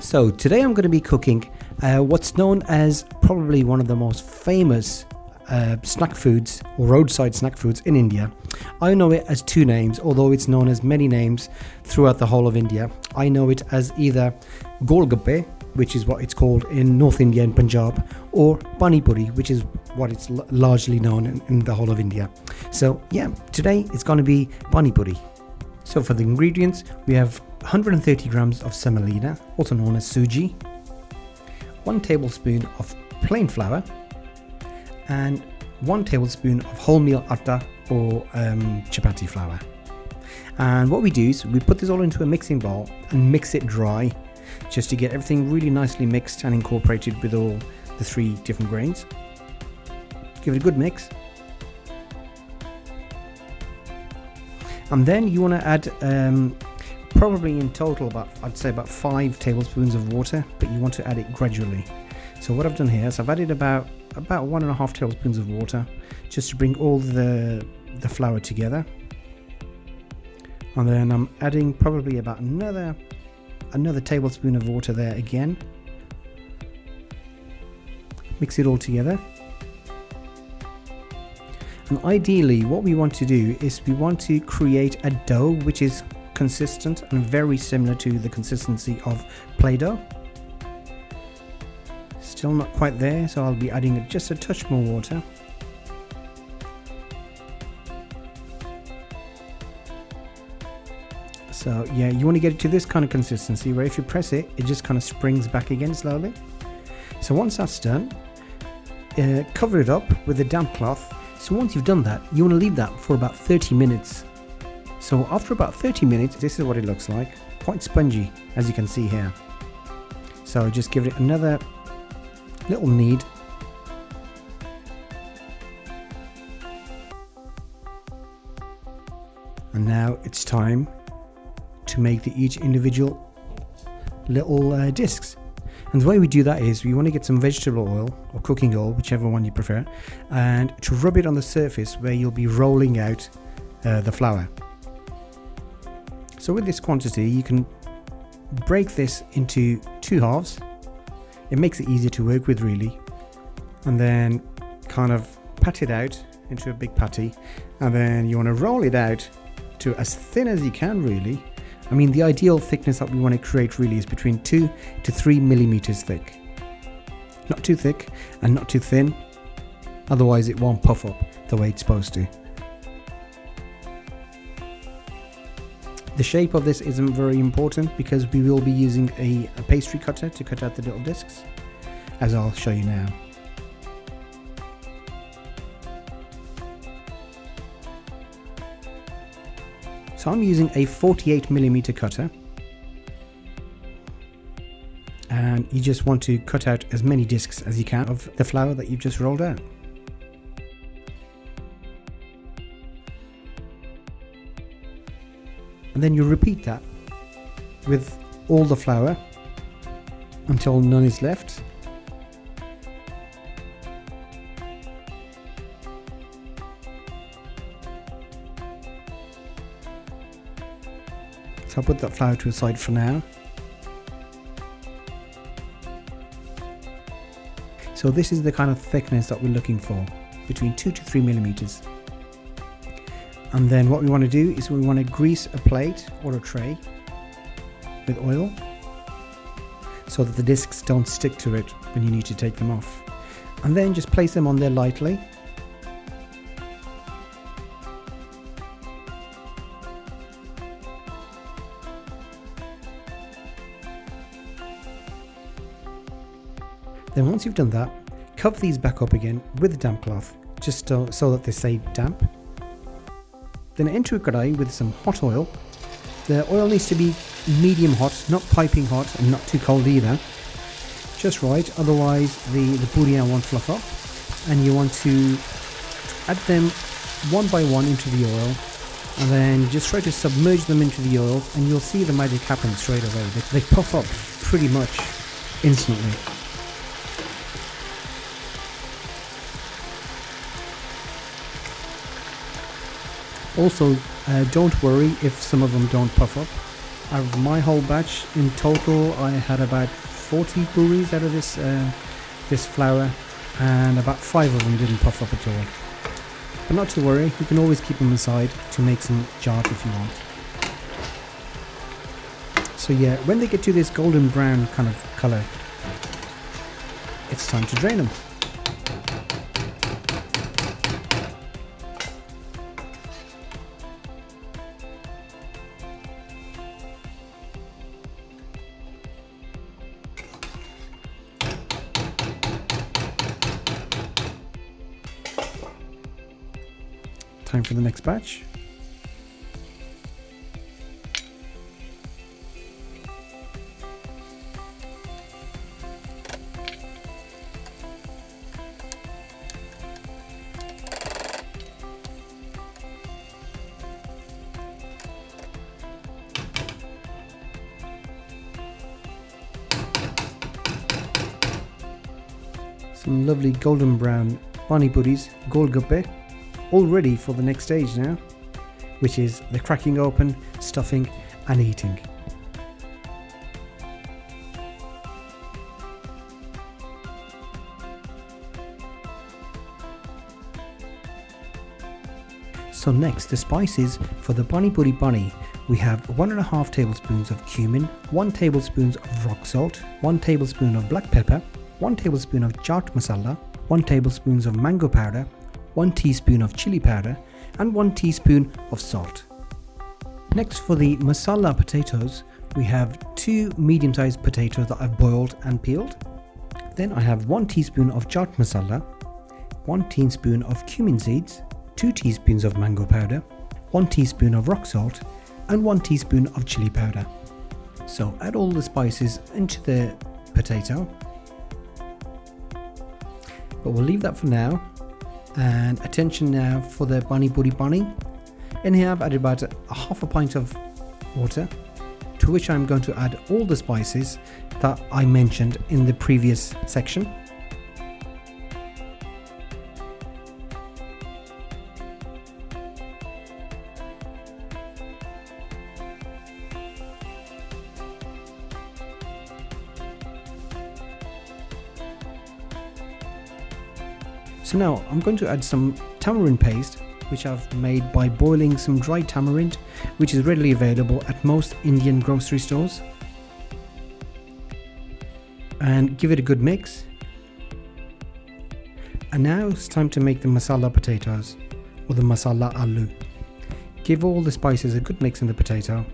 So today I'm going to be cooking what's known as probably one of the most famous snack foods or roadside snack foods in India. I know it as two names, although it's known as many names throughout the whole of India. I know it as either Gol Gappa, which is what it's called in North India and Punjab, or Pani Puri, which is what it's largely known in the whole of India. So yeah, today it's going to be Pani Puri. So for the ingredients, we have 130 grams of Semolina, also known as Suji, 1 tablespoon of plain flour, and 1 tablespoon of wholemeal Atta or Chappati flour. And what we do is we put this all into a mixing bowl and mix it dry, just to get everything really nicely mixed and incorporated with all the 3 different grains. Give it a good mix. And then you want to add probably in total I'd say about 5 tablespoons of water, but you want to add it gradually. So what I've done here is I've added about 1.5 tablespoons of water, just to bring all the flour together. And then I'm adding probably about another tablespoon of water there again. Mix it all together. And ideally what we want to do is we want to create a dough which is consistent and very similar to the consistency of Play-Doh. Still not quite there, so I'll be adding just a touch more water. So yeah, you want to get it to this kind of consistency where if you press it, it just kind of springs back again slowly. So once that's done, cover it up with a damp cloth. So once you've done that, you want to leave that for about 30 minutes. So after about 30 minutes, this is what it looks like. Quite spongy, as you can see here. So just give it another little knead. And now it's time to make each individual little discs. And the way we do that is we want to get some vegetable oil or cooking oil, whichever one you prefer, and to rub it on the surface where you'll be rolling out the flour. So with this quantity, you can break this into 2 halves. It makes it easier to work with really. And then kind of pat it out into a big patty. And then you want to roll it out to as thin as you can really. I mean, the ideal thickness that we want to create really is between 2 to 3 millimeters thick. Not too thick and not too thin, otherwise it won't puff up the way it's supposed to. The shape of this isn't very important because we will be using a pastry cutter to cut out the little discs, as I'll show you now. So I'm using a 48mm cutter, and you just want to cut out as many discs as you can of the flour that you've just rolled out. And then you repeat that with all the flour until none is left. So I'll put that flour to the side for now. So this is the kind of thickness that we're looking for, between 2 to 3 millimeters. And then what we want to do is we want to grease a plate or a tray with oil so that the discs don't stick to it when you need to take them off. And then just place them on there lightly. Then once you've done that, cover these back up again with a damp cloth, just so that they stay damp. Then enter a kadahi with some hot oil. The oil needs to be medium hot, not piping hot and not too cold either. Just right, otherwise the buriyan won't fluff up. And you want to add them one by one into the oil, and then just try to submerge them into the oil, and you'll see the magic happen straight away. They puff up pretty much instantly. Also, don't worry if some of them don't puff up. Out of my whole batch, in total, I had about 40 puris out of this flour, and about 5 of them didn't puff up at all. But not to worry, you can always keep them aside to make some chaat if you want. So yeah, when they get to this golden brown kind of colour, it's time to drain them. Time for the next batch. Some lovely golden brown Pani Puris, Gol Gappa, all ready for the next stage now, which is the cracking open, stuffing and eating. So next, the spices for the Pani Puri Pani. We have 1.5 tablespoons of cumin, 1 tablespoon of rock salt, 1 tablespoon of black pepper, 1 tablespoon of chaat masala, 1 tablespoon of mango powder, 1 teaspoon of chili powder and 1 teaspoon of salt. Next, for the masala potatoes, we have 2 medium-sized potatoes that I've boiled and peeled. Then I have 1 teaspoon of chaat masala, 1 teaspoon of cumin seeds, 2 teaspoons of mango powder, 1 teaspoon of rock salt and 1 teaspoon of chili powder. So add all the spices into the potato, but we'll leave that for now. And attention now for the Pani Puri Pani. In here I've added about a half a pint of water, to which I'm going to add all the spices that I mentioned in the previous section. So now I'm going to add some tamarind paste, which I've made by boiling some dried tamarind, which is readily available at most Indian grocery stores. And give it a good mix. And now it's time to make the masala potatoes, or the masala aloo. Give all the spices a good mix in the potato.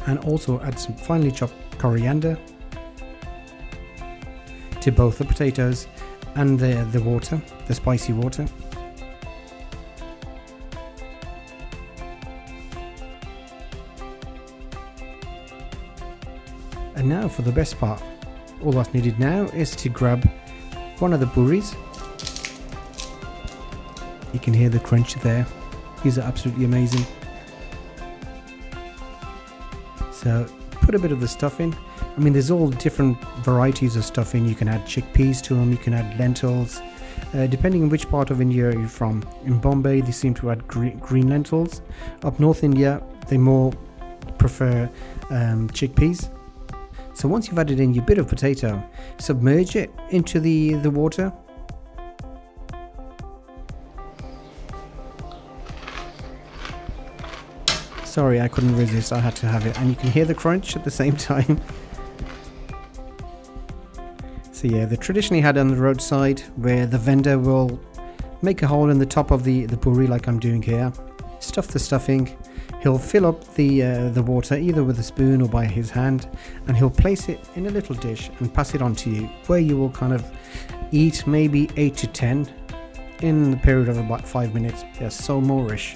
And also add some finely chopped coriander to both the potatoes and the water, the spicy water. And now for the best part. All that's needed now is to grab one of the puris. You can hear the crunch there. These are absolutely amazing. So put a bit of the stuff in. I mean, there's all different varieties of stuffing. You can add chickpeas to them, you can add lentils, depending on which part of India you're from. In Bombay, they seem to add green lentils. Up North India, they more prefer chickpeas. So once you've added in your bit of potato, submerge it into the water. Sorry, I couldn't resist, I had to have it. And you can hear the crunch at the same time. So yeah, they're traditionally had on the roadside, where the vendor will make a hole in the top of the puri like I'm doing here. Stuff the stuffing. He'll fill up the water either with a spoon or by his hand, and he'll place it in a little dish and pass it on to you, where you will kind of eat maybe 8 to 10 in the period of about 5 minutes. They're so Moorish.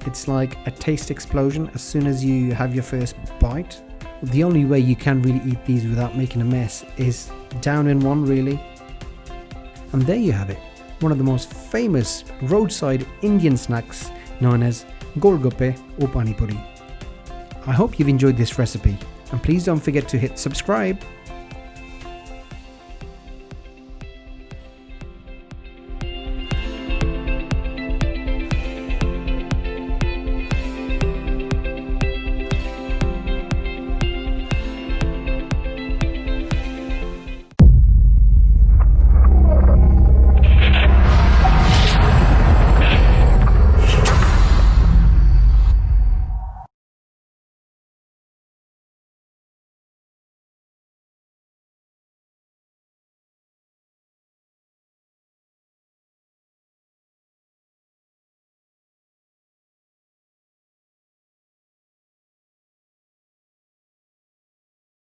It's like a taste explosion as soon as you have your first bite. The only way you can really eat these without making a mess is down in one, really. And there you have it, one of the most famous roadside Indian snacks known as Gol Gappa or Pani Puri. I hope you've enjoyed this recipe. and please don't forget to hit subscribe.